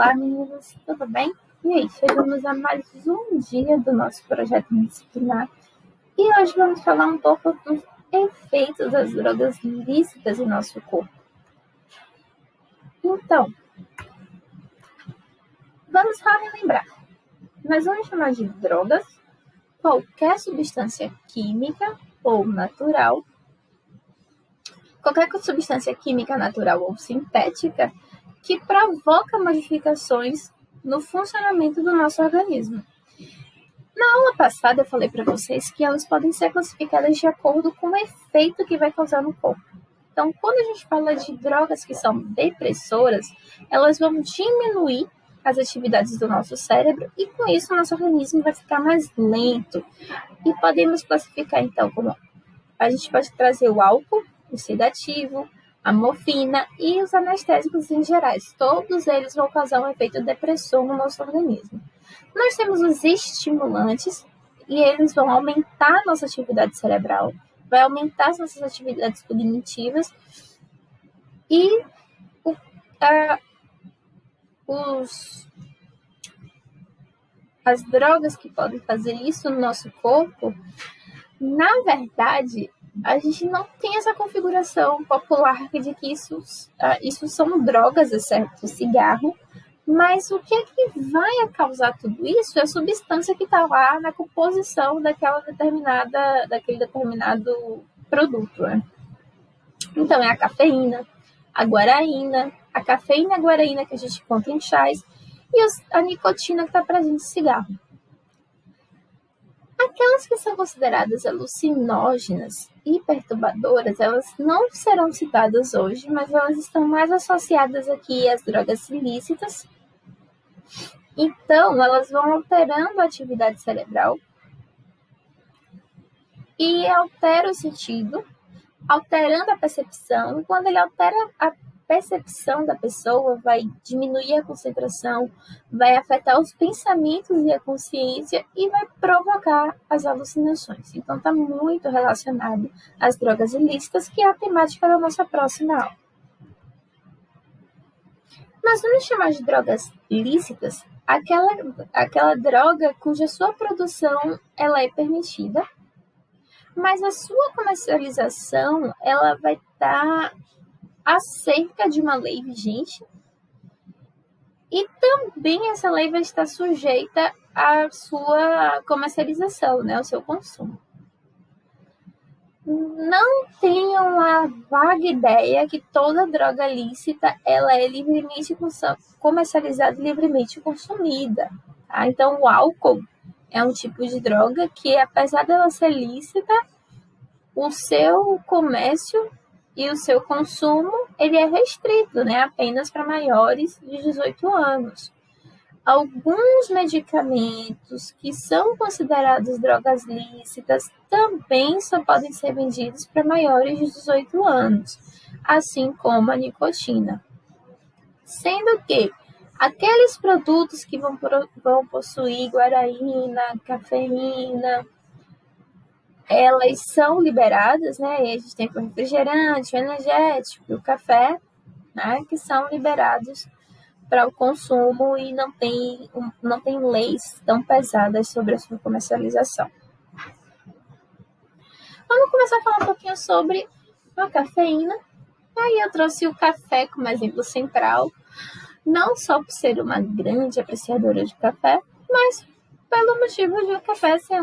Olá, meninas, tudo bem? E aí, chegamos a mais um dia do nosso projeto disciplinar e hoje vamos falar um pouco dos efeitos das drogas lícitas em nosso corpo. Então, vamos só relembrar. Nós vamos chamar de drogas qualquer substância química ou natural, qualquer substância química natural ou sintética que provoca modificações no funcionamento do nosso organismo. Na aula passada eu falei para vocês que elas podem ser classificadas de acordo com o efeito que vai causar no corpo. Então, quando a gente fala de drogas que são depressoras, elas vão diminuir as atividades do nosso cérebro e com isso o nosso organismo vai ficar mais lento. E podemos classificar então como a gente pode trazer o álcool, o sedativo, a morfina e os anestésicos em gerais. Todos eles vão causar um efeito depressor no nosso organismo. Nós temos os estimulantes e eles vão aumentar a nossa atividade cerebral, vai aumentar as nossas atividades cognitivas e as drogas que podem fazer isso no nosso corpo, na verdade, a gente não tem essa configuração popular de que isso são drogas, exceto o cigarro, mas o que é que vai causar tudo isso é a substância que está lá na composição daquele determinado produto. Né? Então, é a cafeína, a guaraína, a cafeína e a guaraína que a gente encontra em chás e a nicotina que está presente no cigarro. Aquelas que são consideradas alucinógenas e perturbadoras, elas não serão citadas hoje, mas elas estão mais associadas aqui às drogas ilícitas. Então, elas vão alterando a atividade cerebral e altera o sentido, alterando a percepção. E quando ele altera a percepção da pessoa, vai diminuir a concentração, vai afetar os pensamentos e a consciência e vai provocar as alucinações. Então, está muito relacionado às drogas ilícitas, que é a temática da nossa próxima aula. Nós vamos chamar de drogas lícitas aquela droga cuja sua produção ela é permitida, mas a sua comercialização ela vai estar acerca de uma lei vigente e também essa lei vai estar sujeita à sua comercialização, né, ao seu consumo. Não tenham a vaga ideia que toda droga lícita ela é livremente comercializada e livremente consumida. Tá? Então, o álcool é um tipo de droga que, apesar dela ser lícita, o seu comércio e o seu consumo ele é restrito, né? Apenas para maiores de 18 anos. Alguns medicamentos que são considerados drogas lícitas também só podem ser vendidos para maiores de 18 anos, assim como a nicotina. Sendo que aqueles produtos que vão possuir guaraína, cafeína, elas são liberadas, né? E a gente tem o refrigerante, o energético, o café, né? Que são liberados para o consumo e não tem leis tão pesadas sobre a sua comercialização. Vamos começar a falar um pouquinho sobre a cafeína. Aí eu trouxe o café como exemplo central, não só por ser uma grande apreciadora de café, mas pelo motivo de o café ser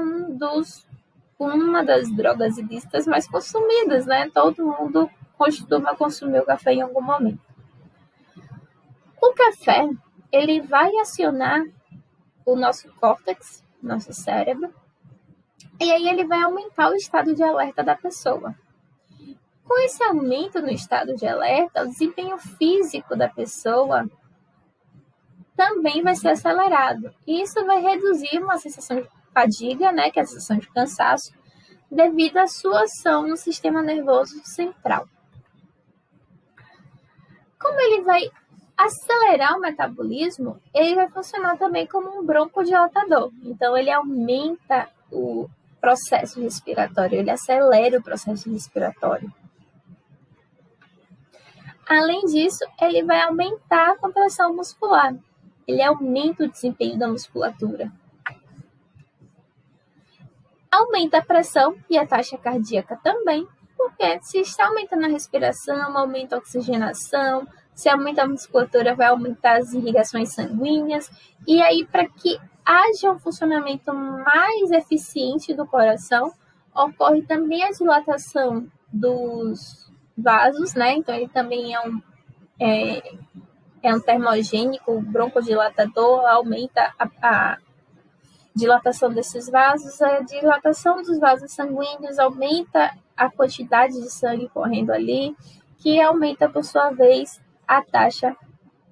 uma das drogas ilícitas mais consumidas, né? Todo mundo costuma consumir o café em algum momento. O café, ele vai acionar o nosso córtex, nosso cérebro, e aí ele vai aumentar o estado de alerta da pessoa. Com esse aumento no estado de alerta, o desempenho físico da pessoa também vai ser acelerado. E isso vai reduzir uma sensação de fadiga, né, que é a sensação de cansaço, devido à sua ação no sistema nervoso central. Como ele vai acelerar o metabolismo, ele vai funcionar também como um broncodilatador. Então, ele aumenta o processo respiratório, ele acelera o processo respiratório. Além disso, ele vai aumentar a contração muscular. ele aumenta o desempenho da musculatura. Aumenta a pressão e a taxa cardíaca também, porque se está aumentando a respiração, aumenta a oxigenação, se aumenta a musculatura, vai aumentar as irrigações sanguíneas, e aí para que haja um funcionamento mais eficiente do coração, ocorre também a dilatação dos vasos, né? Então ele também é um termogênico, o broncodilatador, aumenta a dilatação desses vasos, a dilatação dos vasos sanguíneos aumenta a quantidade de sangue correndo ali, que aumenta, por sua vez, a taxa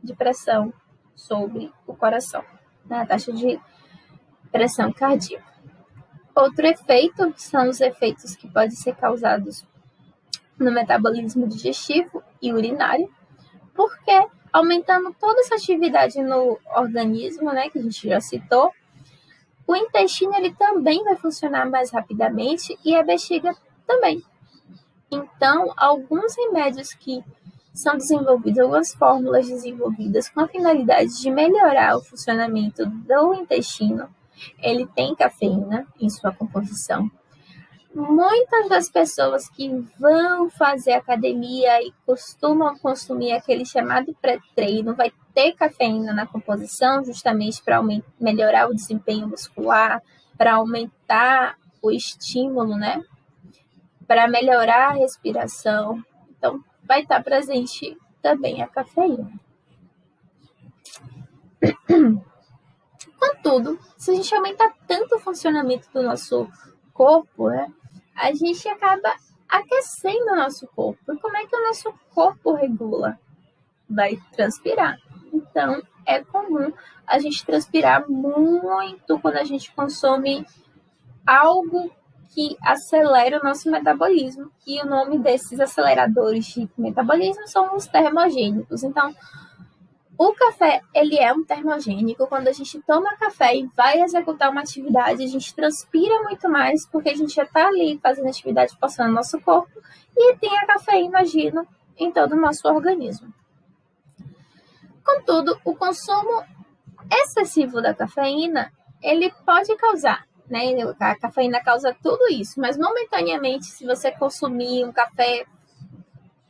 de pressão sobre o coração, né? A taxa de pressão cardíaca. Outro efeito são os efeitos que podem ser causados no metabolismo digestivo e urinário, porque aumentando toda essa atividade no organismo, né, que a gente já citou, o intestino ele também vai funcionar mais rapidamente e a bexiga também. Então, alguns remédios que são desenvolvidos, algumas fórmulas desenvolvidas com a finalidade de melhorar o funcionamento do intestino, ele tem cafeína em sua composição. Muitas das pessoas que vão fazer academia e costumam consumir aquele chamado pré-treino vai ter cafeína na composição, justamente para melhorar o desempenho muscular, para aumentar o estímulo, né? Para melhorar a respiração. Então, vai estar presente também a cafeína. Contudo, se a gente aumentar tanto o funcionamento do nosso corpo, né, a gente acaba aquecendo o nosso corpo. E como é que o nosso corpo regula? Vai transpirar. Então, é comum a gente transpirar muito quando a gente consome algo que acelera o nosso metabolismo. E o nome desses aceleradores de metabolismo são os termogênicos. Então, o café, ele é um termogênico. Quando a gente toma café e vai executar uma atividade, a gente transpira muito mais, porque a gente já está ali fazendo atividade, passando no nosso corpo, e tem a cafeína agindo em todo o nosso organismo. Contudo, o consumo excessivo da cafeína, ele pode causar, né? A cafeína causa tudo isso, mas momentaneamente, se você consumir um café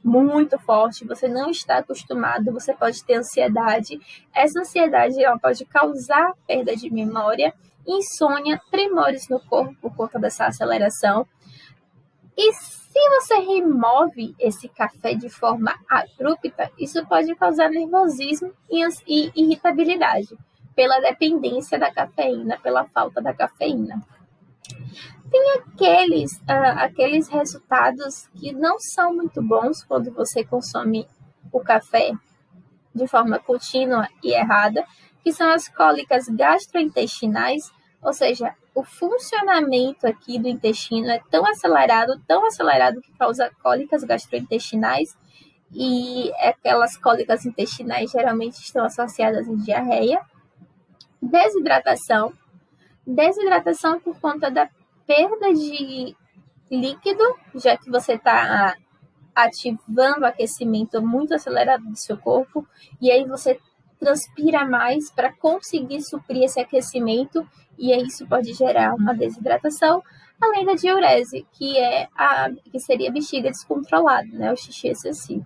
muito forte, você não está acostumado, você pode ter ansiedade. Essa ansiedade ela pode causar perda de memória, insônia, tremores no corpo por conta dessa aceleração. E se você remove esse café de forma abrupta, isso pode causar nervosismo e irritabilidade pela dependência da cafeína, pela falta da cafeína. Tem aqueles resultados que não são muito bons quando você consome o café de forma contínua e errada, que são as cólicas gastrointestinais, ou seja, o funcionamento aqui do intestino é tão acelerado que causa cólicas gastrointestinais, e aquelas cólicas intestinais geralmente estão associadas à diarreia, desidratação por conta da perda de líquido, já que você está ativando o aquecimento muito acelerado do seu corpo, e aí você transpira mais para conseguir suprir esse aquecimento, e aí isso pode gerar uma desidratação, além da diurese, que seria a bexiga descontrolada, né, o xixi excessivo.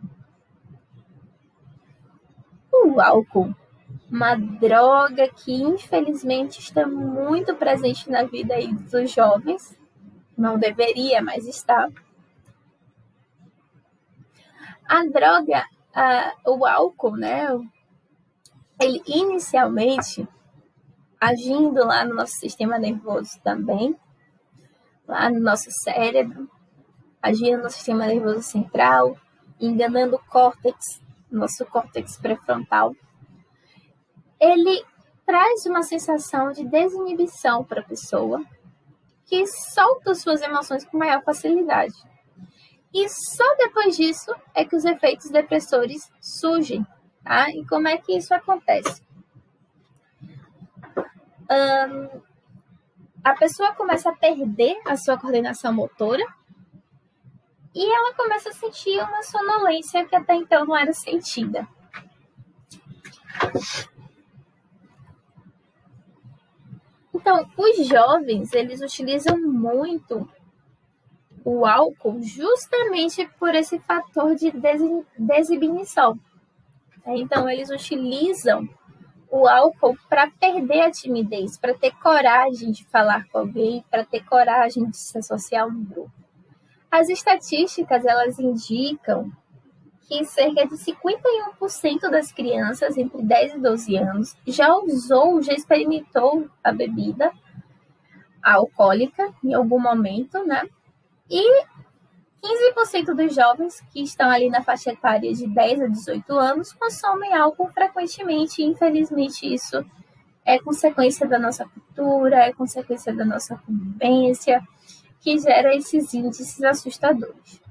O álcool, uma droga que infelizmente está muito presente na vida aí dos jovens, não deveria, mas está. A droga, o álcool, né, ele inicialmente, agindo lá no nosso sistema nervoso também, lá no nosso cérebro, agindo no sistema nervoso central, enganando o córtex, nosso córtex pré-frontal, ele traz uma sensação de desinibição para a pessoa, que solta suas emoções com maior facilidade. E só depois disso é que os efeitos depressores surgem, tá? E como é que isso acontece? A pessoa começa a perder a sua coordenação motora e ela começa a sentir uma sonolência que até então não era sentida. Então, os jovens, eles utilizam muito o álcool justamente por esse fator de desinibição. Então, eles utilizam o álcool para perder a timidez, para ter coragem de falar com alguém, para ter coragem de se associar a um grupo. As estatísticas, elas indicam que cerca de 51% das crianças entre 10 e 12 anos já experimentou a bebida alcoólica em algum momento, né? E 15% dos jovens que estão ali na faixa etária de 10 a 18 anos consomem álcool frequentemente. E, infelizmente, isso é consequência da nossa cultura, é consequência da nossa convivência, que gera esses índices assustadores.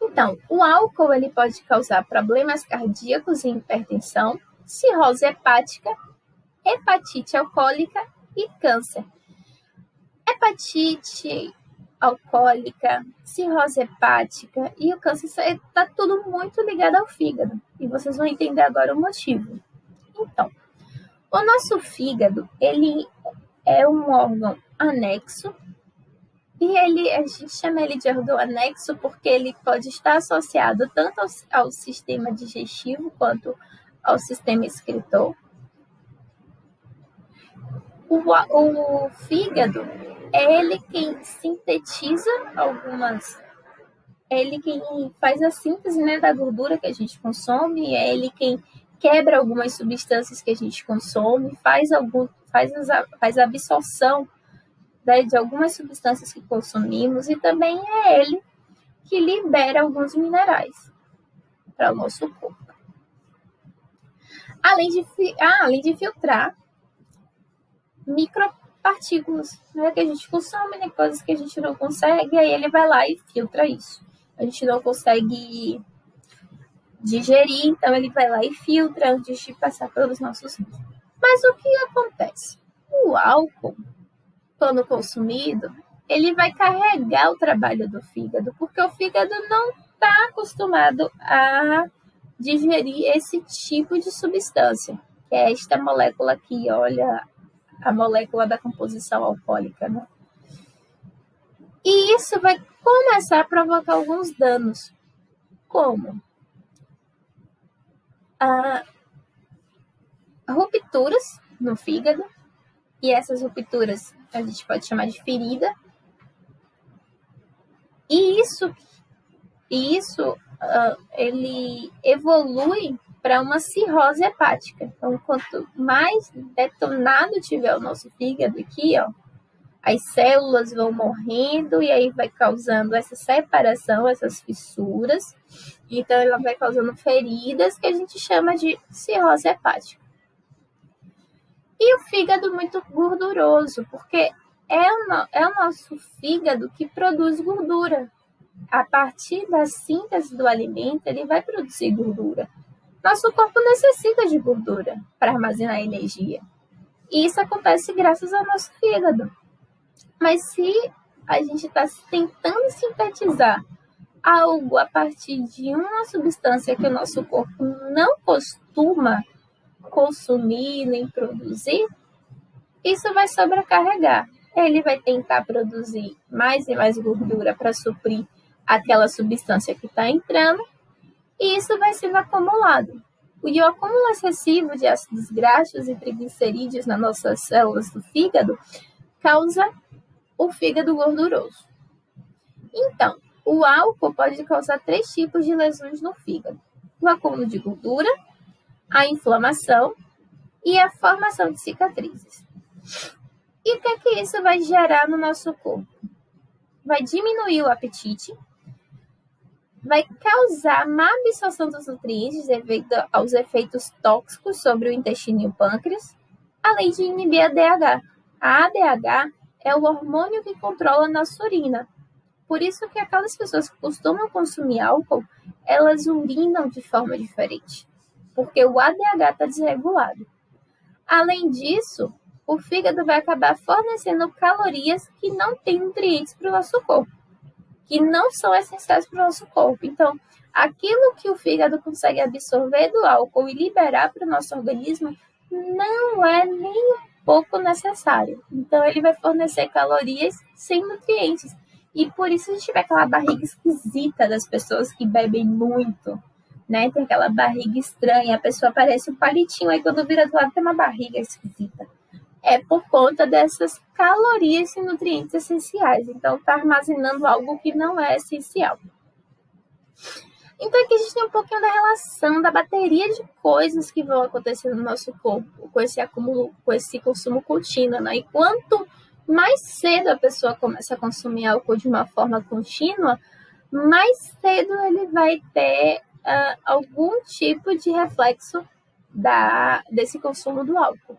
Então, o álcool ele pode causar problemas cardíacos e hipertensão, cirrose hepática, hepatite alcoólica e câncer. Hepatite alcoólica, cirrose hepática e o câncer está tudo muito ligado ao fígado. E vocês vão entender agora o motivo. Então, o nosso fígado, ele é um órgão anexo e a gente chama ele de órgão anexo porque ele pode estar associado tanto ao sistema digestivo quanto ao sistema excretor. O fígado é ele quem sintetiza é ele quem faz a síntese, né, da gordura que a gente consome, é ele quem quebra algumas substâncias que a gente consome, faz a absorção, né, de algumas substâncias que consumimos e também é ele que libera alguns minerais para o nosso corpo. Além de filtrar micropartículas, né, que a gente consome, né, coisas que a gente não consegue, aí ele vai lá e filtra isso. A gente não consegue digerir, então ele vai lá e filtra antes de passar pelos nossos rins. Mas o que acontece? O álcool, quando consumido, ele vai carregar o trabalho do fígado, porque o fígado não está acostumado a digerir esse tipo de substância, que é esta molécula aqui, olha, a molécula da composição alcoólica, né? E isso vai começar a provocar alguns danos, como rupturas no fígado, e essas rupturas a gente pode chamar de ferida, e isso ele evolui para uma cirrose hepática. Então, quanto mais detonado tiver o nosso fígado aqui, ó, as células vão morrendo e aí vai causando essa separação, essas fissuras. Então, ela vai causando feridas que a gente chama de cirrose hepática. E o fígado muito gorduroso, porque é o nosso fígado que produz gordura. A partir da síntese do alimento, ele vai produzir gordura. Nosso corpo necessita de gordura para armazenar energia. E isso acontece graças ao nosso fígado. Mas se a gente está tentando sintetizar algo a partir de uma substância que o nosso corpo não costuma consumir nem produzir, isso vai sobrecarregar. Ele vai tentar produzir mais e mais gordura para suprir aquela substância que está entrando, e isso vai sendo acumulado. E o acúmulo excessivo de ácidos graxos e triglicerídeos nas nossas células do fígado causa o fígado gorduroso. Então, o álcool pode causar 3 tipos de lesões no fígado: o acúmulo de gordura, a inflamação e a formação de cicatrizes. E o que é que isso vai gerar no nosso corpo? Vai diminuir o apetite, vai causar má absorção dos nutrientes devido aos efeitos tóxicos sobre o intestino e o pâncreas, além de inibir a ADH. A ADH é o hormônio que controla a nossa urina. Por isso que aquelas pessoas que costumam consumir álcool, elas urinam de forma diferente, porque o ADH está desregulado. Além disso, o fígado vai acabar fornecendo calorias que não têm nutrientes para o nosso corpo, que não são essenciais para o nosso corpo. Então, aquilo que o fígado consegue absorver do álcool e liberar para o nosso organismo não é nem um pouco necessário. Então, ele vai fornecer calorias sem nutrientes. E por isso a gente vê aquela barriga esquisita das pessoas que bebem muito, né? Tem aquela barriga estranha, a pessoa parece um palitinho, aí quando vira do lado tem uma barriga esquisita. É por conta dessas calorias e nutrientes essenciais. Então, está armazenando algo que não é essencial. Então, aqui a gente tem um pouquinho da relação da bateria de coisas que vão acontecer no nosso corpo com esse acúmulo, com esse consumo contínuo, né? E quanto mais cedo a pessoa começa a consumir álcool de uma forma contínua, mais cedo ele vai ter algum tipo de reflexo desse consumo do álcool.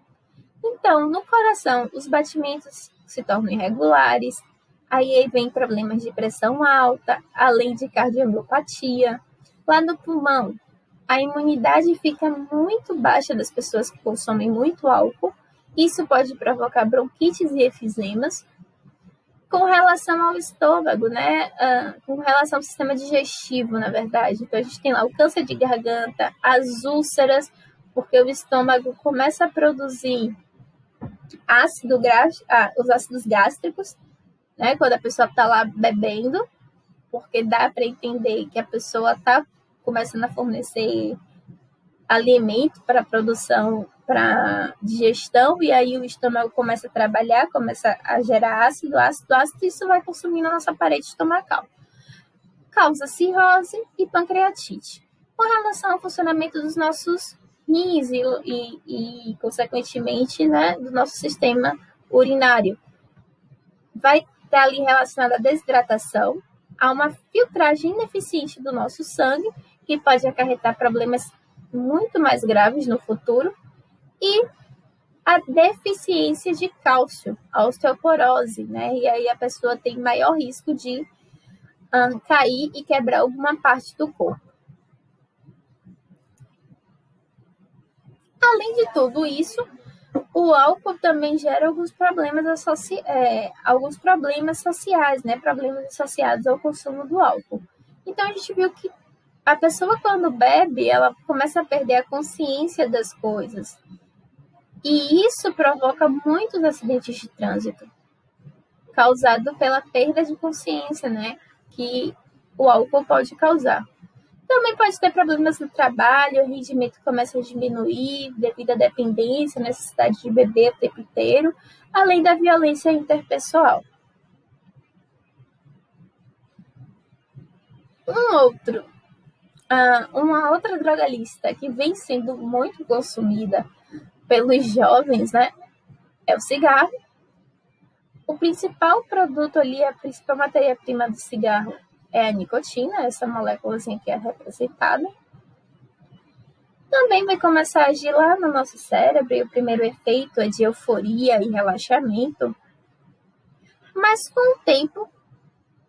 Então, no coração, os batimentos se tornam irregulares, aí vem problemas de pressão alta, além de cardiomiopatia. Lá no pulmão, a imunidade fica muito baixa das pessoas que consomem muito álcool. Isso pode provocar bronquites e efezemas. Com relação ao estômago, né? Com relação ao sistema digestivo, na verdade. Então, a gente tem lá o câncer de garganta, as úlceras, porque o estômago começa a produzir os ácidos gástricos, né? Quando a pessoa está lá bebendo, porque dá para entender que a pessoa está começando a fornecer alimento para produção, para digestão, e aí o estômago começa a trabalhar, começa a gerar ácido, e isso vai consumindo a nossa parede estomacal. Causa cirrose e pancreatite. Com relação ao funcionamento dos nossos rins e consequentemente, né, do nosso sistema urinário, vai estar ali relacionado à desidratação, a uma filtragem ineficiente do nosso sangue, que pode acarretar problemas muito mais graves no futuro, e a deficiência de cálcio, a osteoporose, né? E aí a pessoa tem maior risco de cair e quebrar alguma parte do corpo. Além de tudo isso, o álcool também gera alguns problemas sociais, né? Problemas associados ao consumo do álcool. Então, a gente viu que a pessoa, quando bebe, ela começa a perder a consciência das coisas. E isso provoca muitos acidentes de trânsito, causado pela perda de consciência, né? Que o álcool pode causar. Também pode ter problemas no trabalho, o rendimento começa a diminuir devido à dependência, necessidade de beber o tempo inteiro, além da violência interpessoal. Uma outra droga lícita que vem sendo muito consumida pelos jovens, né, é o cigarro. O principal produto ali, a principal matéria-prima do cigarro é a nicotina, essa moléculazinha que é representada. Também vai começar a agir lá no nosso cérebro, e o primeiro efeito é de euforia e relaxamento. Mas com o tempo,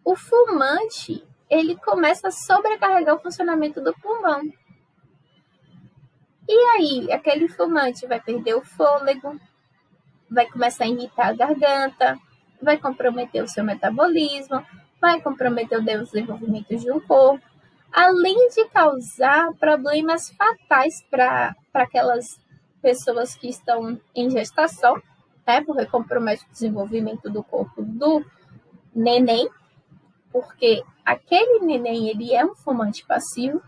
o fumante, ele começa a sobrecarregar o funcionamento do pulmão. E aí, aquele fumante vai perder o fôlego, vai começar a irritar a garganta, vai comprometer o seu metabolismo, vai comprometer o desenvolvimento de um corpo, além de causar problemas fatais para aquelas pessoas que estão em gestação, né? Porque compromete o desenvolvimento do corpo do neném, porque aquele neném, ele é um fumante passivo,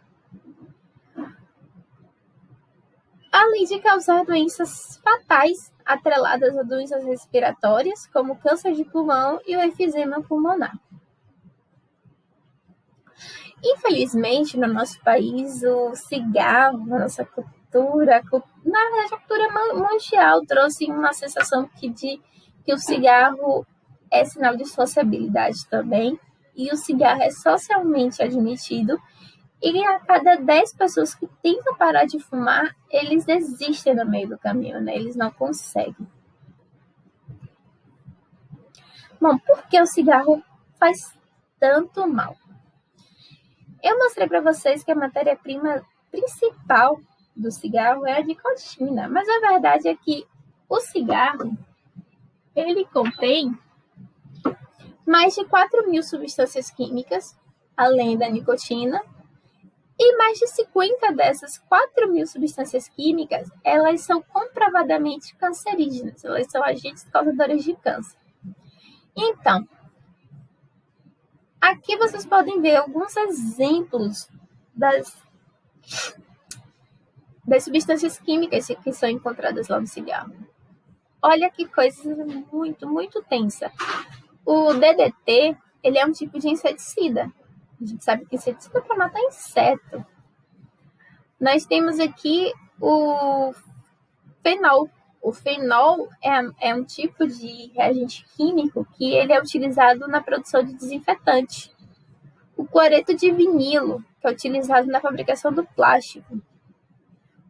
além de causar doenças fatais atreladas a doenças respiratórias, como câncer de pulmão e o efizema pulmonar. Infelizmente, no nosso país, o cigarro, na nossa cultura, na verdade, a cultura mundial trouxe uma sensação que o cigarro é sinal de sociabilidade também, e o cigarro é socialmente admitido, e a cada 10 pessoas que tentam parar de fumar, eles desistem no meio do caminho, né? Eles não conseguem. Bom, por que o cigarro faz tanto mal? Eu mostrei para vocês que a matéria-prima principal do cigarro é a nicotina, mas a verdade é que o cigarro, ele contém mais de 4.000 substâncias químicas, além da nicotina, E mais de 50 dessas 4.000 substâncias químicas, elas são comprovadamente cancerígenas, elas são agentes causadores de câncer. Então, aqui vocês podem ver alguns exemplos das substâncias químicas que são encontradas lá no cigarro. Olha que coisa muito, muito tensa. O DDT, ele é um tipo de inseticida. A gente sabe que inseticida é para matar inseto. Nós temos aqui o fenol. O fenol é um tipo de reagente químico que ele é utilizado na produção de desinfetante. O cloreto de vinilo, que é utilizado na fabricação do plástico.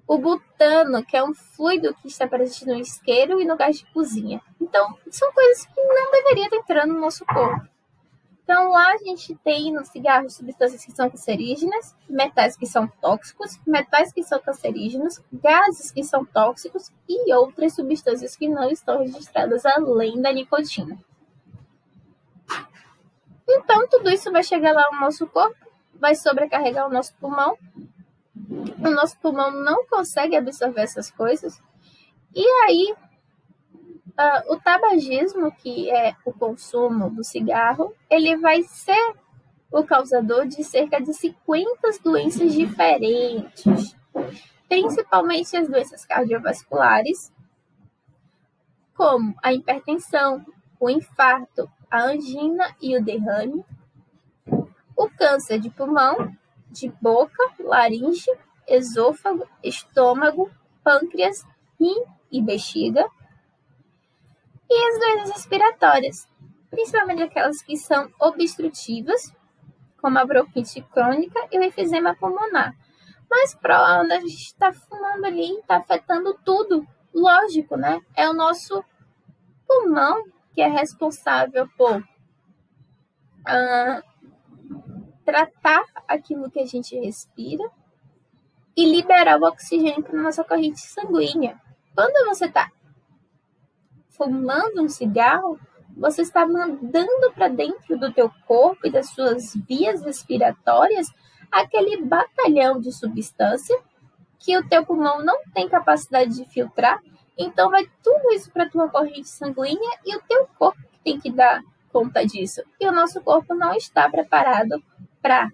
O butano, que é um fluido que está presente no isqueiro e no gás de cozinha. Então, são coisas que não deveriam estar entrando no nosso corpo. Então, lá a gente tem no cigarro substâncias que são cancerígenas, metais que são tóxicos, metais que são cancerígenos, gases que são tóxicos e outras substâncias que não estão registradas além da nicotina. Então, tudo isso vai chegar lá no nosso corpo, vai sobrecarregar o nosso pulmão. O nosso pulmão não consegue absorver essas coisas. E aí, o tabagismo, que é o consumo do cigarro, ele vai ser o causador de cerca de 50 doenças diferentes, principalmente as doenças cardiovasculares, como a hipertensão, o infarto, a angina e o derrame, o câncer de pulmão, de boca, laringe, esôfago, estômago, pâncreas, rim e bexiga, e as doenças respiratórias, principalmente aquelas que são obstrutivas, como a bronquite crônica e o enfisema pulmonar. Mas quando a gente está fumando ali, está afetando tudo, lógico, né? É o nosso pulmão que é responsável por tratar aquilo que a gente respira e liberar o oxigênio para a nossa corrente sanguínea. Quando você está fumando um cigarro, você está mandando para dentro do teu corpo e das suas vias respiratórias aquele batalhão de substância que o teu pulmão não tem capacidade de filtrar. Então, vai tudo isso para a tua corrente sanguínea e o teu corpo que tem que dar conta disso. E o nosso corpo não está preparado para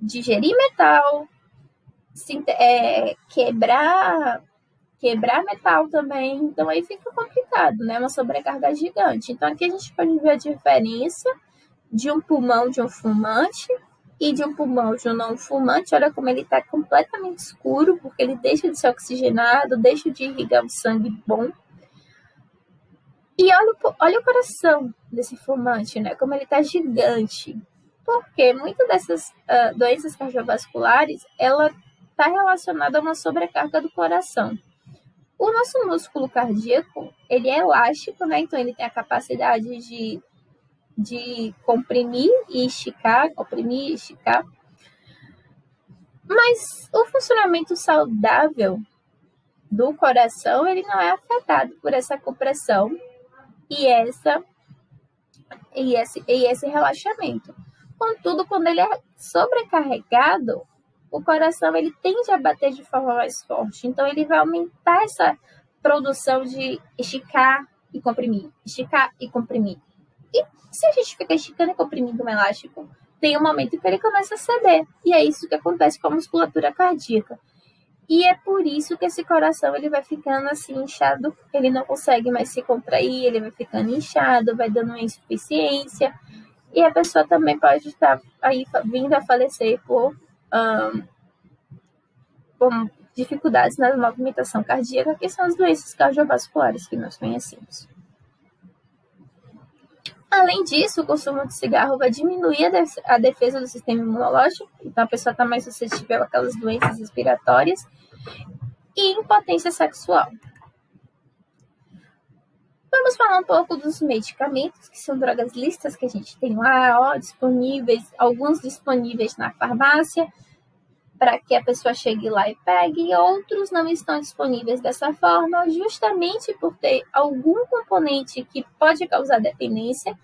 digerir metal, quebrar metal também, então aí fica complicado, né? Uma sobrecarga gigante. Então aqui a gente pode ver a diferença de um pulmão de um fumante e de um pulmão de um não fumante. Olha como ele está completamente escuro, porque ele deixa de ser oxigenado, deixa de irrigar o sangue bom. E olha o coração desse fumante, né? Como ele está gigante. Porque muitas dessas doenças cardiovasculares, ela está relacionada a uma sobrecarga do coração. O nosso músculo cardíaco, ele é elástico, né? Então, ele tem a capacidade de comprimir e esticar, comprimir e esticar. Mas o funcionamento saudável do coração, ele não é afetado por essa compressão e esse relaxamento. Contudo, quando ele é sobrecarregado, o coração ele tende a bater de forma mais forte. Então, ele vai aumentar essa produção de esticar e comprimir. Esticar e comprimir. E se a gente fica esticando e comprimindo um elástico, tem um momento em que ele começa a ceder. E é isso que acontece com a musculatura cardíaca. E é por isso que esse coração ele vai ficando assim inchado. Ele não consegue mais se contrair, ele vai ficando inchado, vai dando uma insuficiência. E a pessoa também pode estar aí vindo a falecer por dificuldades na movimentação cardíaca, que são as doenças cardiovasculares que nós conhecemos. Além disso, o consumo de cigarro vai diminuir a defesa do sistema imunológico, então a pessoa está mais suscetível àquelas doenças respiratórias e impotência sexual. Vamos falar um pouco dos medicamentos, que são drogas listas que a gente tem lá, disponíveis, alguns disponíveis na farmácia, para que a pessoa chegue lá e pegue, e outros não estão disponíveis dessa forma, justamente por ter algum componente que pode causar dependência,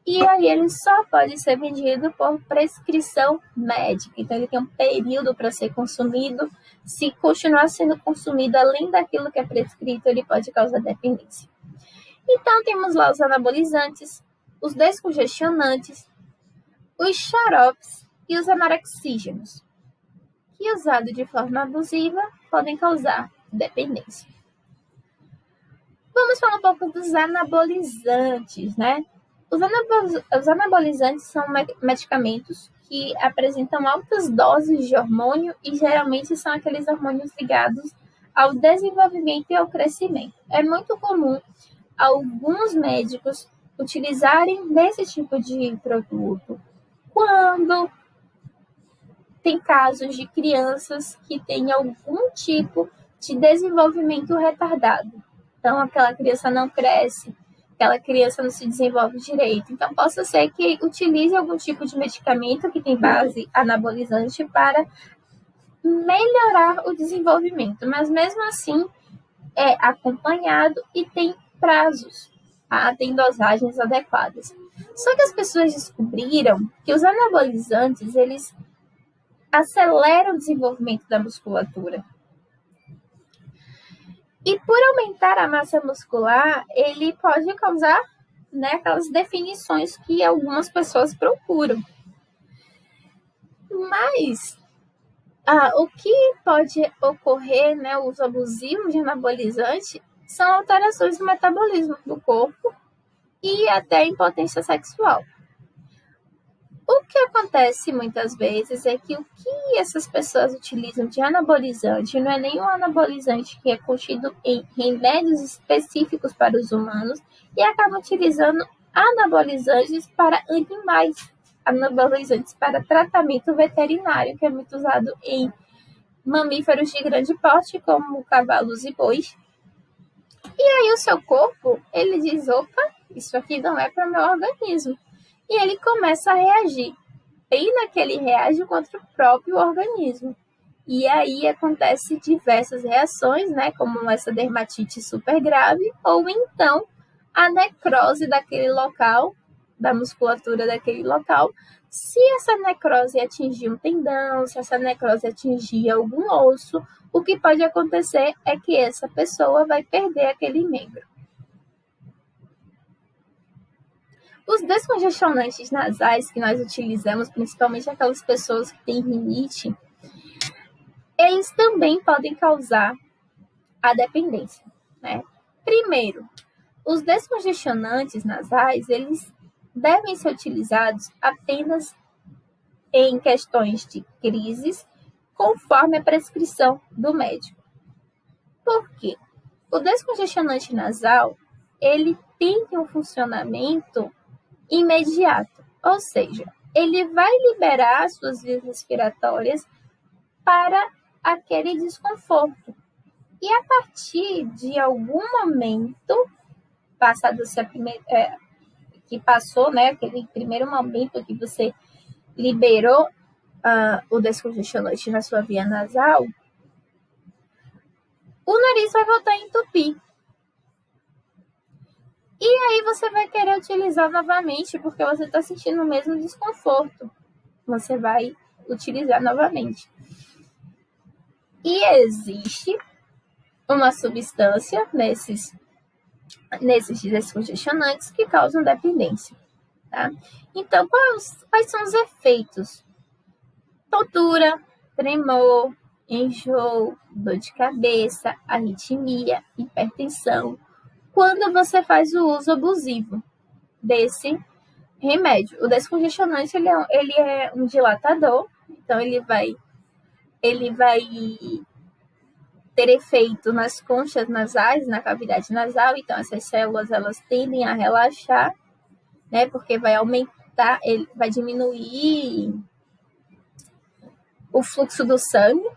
E aí ele só pode ser vendido por prescrição médica. Então ele tem um período para ser consumido. Se continuar sendo consumido além daquilo que é prescrito, ele pode causar dependência. Então temos lá os anabolizantes, os descongestionantes, os xaropes e os anorexígenos, que usados de forma abusiva podem causar dependência. Vamos falar um pouco dos anabolizantes, né? Os anabolizantes são medicamentos que apresentam altas doses de hormônio e geralmente são aqueles hormônios ligados ao desenvolvimento e ao crescimento. É muito comum alguns médicos utilizarem desse tipo de produto quando tem casos de crianças que têm algum tipo de desenvolvimento retardado. Então, aquela criança não cresce, aquela criança não se desenvolve direito. Então, possa ser que utilize algum tipo de medicamento que tem base anabolizante para melhorar o desenvolvimento. Mas, mesmo assim, é acompanhado e tem prazos, tem dosagens adequadas. Só que as pessoas descobriram que os anabolizantes, eles aceleram o desenvolvimento da musculatura. E por aumentar a massa muscular, ele pode causar, né, aquelas definições que algumas pessoas procuram. Mas o que pode ocorrer, né, o uso abusivo de anabolizante, são alterações no metabolismo do corpo e até impotência sexual. O que acontece muitas vezes é que o que essas pessoas utilizam de anabolizante não é nenhum anabolizante que é contido em remédios específicos para os humanos e acabam utilizando anabolizantes para animais, anabolizantes para tratamento veterinário, que é muito usado em mamíferos de grande porte, como cavalos e bois. E aí o seu corpo, ele diz, opa, isso aqui não é para o meu organismo. E ele começa a reagir. Pena que ele reage contra o próprio organismo. E aí acontece diversas reações, né? Como essa dermatite super grave, ou então a necrose daquele local, da musculatura daquele local. Se essa necrose atingir um tendão, se essa necrose atingir algum osso, o que pode acontecer é que essa pessoa vai perder aquele membro. Os descongestionantes nasais que nós utilizamos, principalmente aquelas pessoas que têm rinite, eles também podem causar a dependência, né? Primeiro, os descongestionantes nasais, eles devem ser utilizados apenas em questões de crises, conforme a prescrição do médico. Por quê? O descongestionante nasal, ele tem um funcionamento imediato, ou seja, ele vai liberar as suas vias respiratórias para aquele desconforto. E a partir de algum momento, passado que passou, né, aquele primeiro momento que você liberou o descongestionante na sua via nasal, o nariz vai voltar a entupir. E aí você vai querer utilizar novamente, porque você está sentindo o mesmo desconforto. Você vai utilizar novamente. E existe uma substância nesses descongestionantes que causam dependência. Tá? Então, quais são os efeitos? Tontura, tremor, enjoo, dor de cabeça, arritmia, hipertensão, quando você faz o uso abusivo desse remédio. O descongestionante, ele é um dilatador, então ele vai ter efeito nas conchas nasais, na cavidade nasal, então essas células, elas tendem a relaxar, né, porque vai aumentar, ele vai diminuir o fluxo do sangue,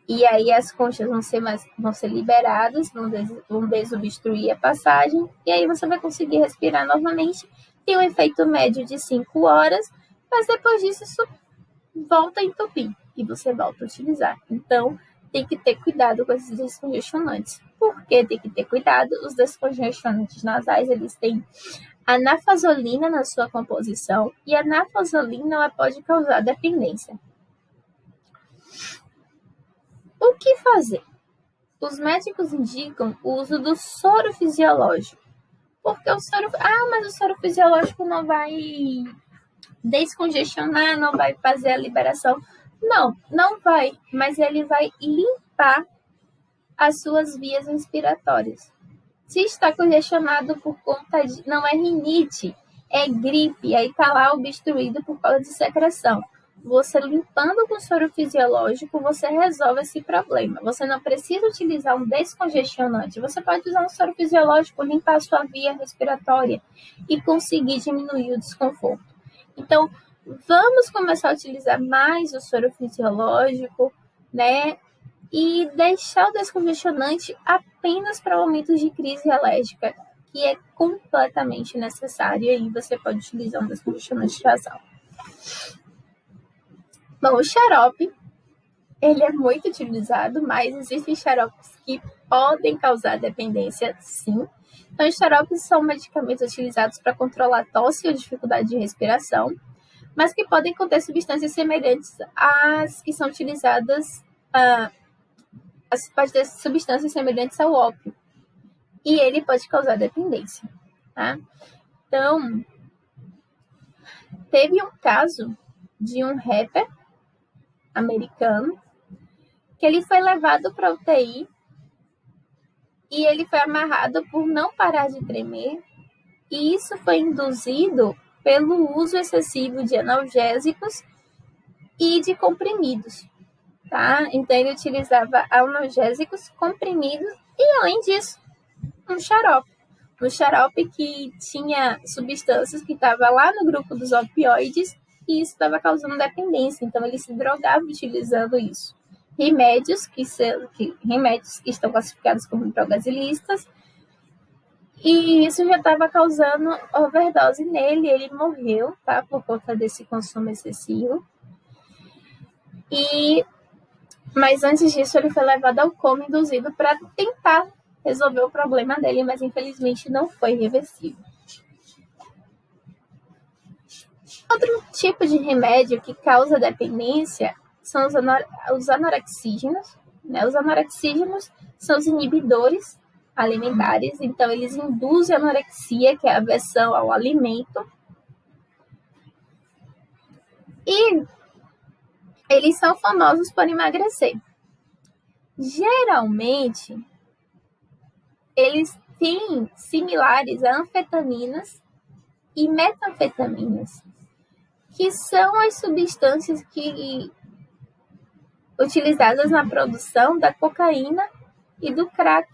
e aí as conchas vão ser liberadas, vão desobstruir a passagem, e aí você vai conseguir respirar novamente. Tem um efeito médio de 5 horas, mas depois disso isso volta a entupir, e você volta a utilizar. Então, tem que ter cuidado com esses descongestionantes. Por que tem que ter cuidado? Os descongestionantes nasais, eles têm a nafazolina na sua composição, e a nafazolina ela pode causar dependência. O que fazer? Os médicos indicam o uso do soro fisiológico, porque mas o soro fisiológico não vai descongestionar, não vai fazer a liberação. Não vai, mas ele vai limpar as suas vias respiratórias. Se está congestionado por conta de... Não é rinite, é gripe, aí está lá obstruído por causa de secreção. Você limpando com soro fisiológico, você resolve esse problema. Você não precisa utilizar um descongestionante. Você pode usar um soro fisiológico, limpar a sua via respiratória e conseguir diminuir o desconforto. Então, vamos começar a utilizar mais o soro fisiológico, né? E deixar o descongestionante apenas para momentos de crise alérgica, que é completamente necessário, e aí você pode utilizar um descongestionante nasal. Bom, o xarope, ele é muito utilizado, mas existem xaropes que podem causar dependência, sim. Então, os xaropes são medicamentos utilizados para controlar tosse ou dificuldade de respiração, mas que podem conter substâncias semelhantes às que são utilizadas, pode ter substâncias semelhantes ao ópio. E ele pode causar dependência, tá? Então, teve um caso de um rapper americano que ele foi levado para UTI e ele foi amarrado por não parar de tremer, e isso foi induzido pelo uso excessivo de analgésicos e de comprimidos, tá? Então ele utilizava analgésicos, comprimidos e, além disso, um xarope que tinha substâncias que estavam lá no grupo dos opioides, e isso estava causando dependência. Então ele se drogava utilizando isso. Remédios que estão classificados como drogas ilícitas, e isso já estava causando overdose nele. Ele morreu, tá, por conta desse consumo excessivo. Mas antes disso ele foi levado ao coma induzido para tentar resolver o problema dele, mas infelizmente não foi reversível. Outro tipo de remédio que causa dependência são os anorexígenos, né? Os anorexígenos são os inibidores alimentares, então eles induzem a anorexia, que é a aversão ao alimento, e eles são famosos por emagrecer. Geralmente, eles têm similares a anfetaminas e metanfetaminas, que são as substâncias utilizadas na produção da cocaína e do crack.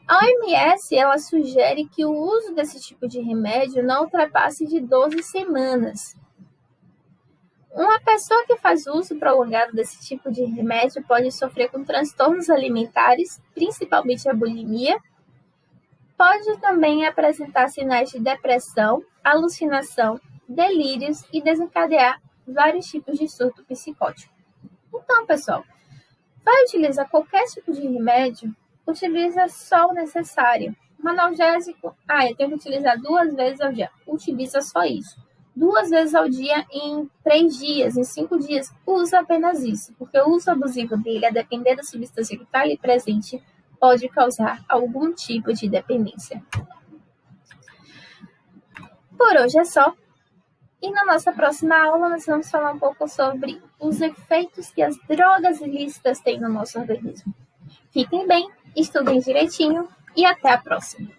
A OMS ela sugere que o uso desse tipo de remédio não ultrapasse de 12 semanas. Uma pessoa que faz uso prolongado desse tipo de remédio pode sofrer com transtornos alimentares, principalmente a bulimia. Pode também apresentar sinais de depressão, alucinação, delírios e desencadear vários tipos de surto psicótico. Então, pessoal, vai utilizar qualquer tipo de remédio, utiliza só o necessário. Um analgésico, eu tenho que utilizar 2 vezes ao dia. Utiliza só isso. 2 vezes ao dia em 3 dias, em 5 dias, usa apenas isso, porque o uso abusivo dele, a depender da substância que está ali presente, pode causar algum tipo de dependência. Por hoje é só. E na nossa próxima aula nós vamos falar um pouco sobre os efeitos que as drogas ilícitas têm no nosso organismo. Fiquem bem, estudem direitinho e até a próxima.